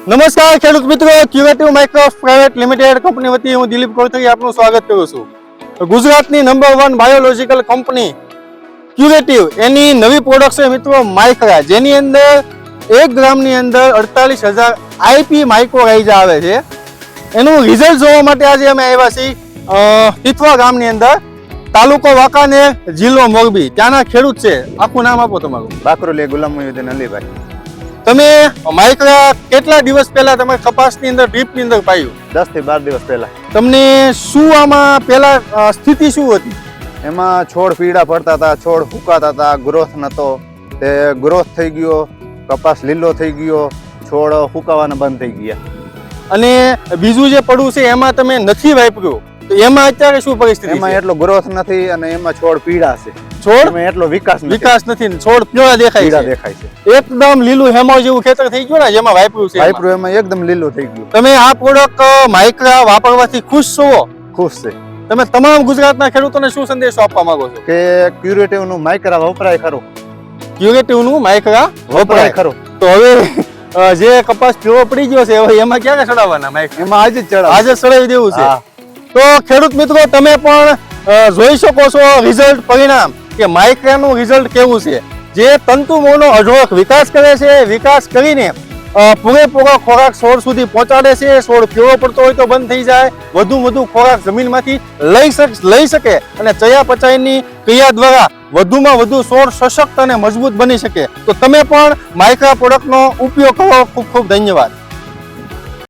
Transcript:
નમસ્કાર ખેડૂત મિત્રો, ક્યુરેટિવ માઇક્રોપ્સ પ્રાઇવેટ લિમિટેડ કંપની વતી હું દિલીપ કોથળી આપનું સ્વાગત કરું છું. ગુજરાતની નંબર 1 બાયોલોજીકલ કંપની ક્યુરેટિવ એની નવી પ્રોડક્ટ છે મિત્રો માઇક્રા, જેની અંદર 1 ગ્રામની અંદર 48,000 આઈપી માઇક્રોરાઇઝા આવે છે. એનું રિઝલ્ટ જોવા માટે આજે અમે આવ્યા છીએ તિથવા ગામની અંદર, તાલુકો વાંકાનેર, જિલ્લો મોરબી. ત્યાંના ખેડૂત છે. આખું નામ આપો તમારું. બાકરોલી ગુલામ મોહિઉદ્દીન અલીભાઈ. તમે માઇક્રા કેટલા દિવસ પહેલા તમે કપાસની અંદર ડ્રીપની અંદર પાયું? 10 થી 12 દિવસ પહેલા. તમને શું આમાં પહેલા સ્થિતિ શું હતી? એમાં છોડ પીળા પડતા હતા, છોડ ફૂંકાતા હતા, ગ્રોથ નતો. તે ગ્રોથ થઈ ગયો, કપાસ લીલો થઈ ગયો, છોડ ફૂંકાવાના બંધ થઈ ગયા. અને બીજું જે પડવું છે એમાં તમે નથી વાપર્યું, તો એમાં અત્યારે શું પરિસ્થિતિ? એમાં એટલો ગ્રોથ નથી અને એમાં છોડ પીળા છે. છોડ એટલો વિકાસ નથી, છોડ પીળા દેખાય છે. એકદમ લીલું હેમાળ જેવું ખેતર થઈ ગયું ને જેમાં વાપર્યું છે. વાપર્યું એમાં એકદમ લીલું થઈ ગયું. તમે આ પ્રોડક્ટ માઇક્રા વાપરવાથી ખુશ છો? ખુશ છે. તમે તમામ ગુજરાતના ખેડૂતોને શું સંદેશો આપવા માંગો છો? કે ક્યુરેટિવ નું માઇક્રા વપરાય ખરો. ક્યુરેટિવ નું માઇક્રા વપરાય ખરો. તો હવે જે કપાસ પીળો પડી ગયો છે હવે એમાં ક્યારે ચડાવવાના માઇક્રા? એમાં આજે જ આજે ચડાવી દેવું છે. તો ખેડૂત મિત્રો, તમે પણ જોઈ શકો છો રિઝલ્ટ, પરિણામ કે માઇક્રાનું રિઝલ્ટ કેવું છે. જે તંતુમૂળનો અઢળક વિકાસ કરે છે, વિકાસ કરીને પૂરેપૂરો ખોરાક છોડ સુધી પહોંચાડે છે. છોડ પીળો પડતો હોય તો બંધ થઈ જાય, વધુ ખોરાક જમીનમાંથી લઈ શકે અને ચયાપચયની ક્રિયા દ્વારા વધુમાં વધુ છોડ સશક્ત અને મજબૂત બની શકે. તો તમે પણ માઇક્રા પ્રોડક્ટનો ઉપયોગ કરો. ખૂબ ખૂબ ધન્યવાદ.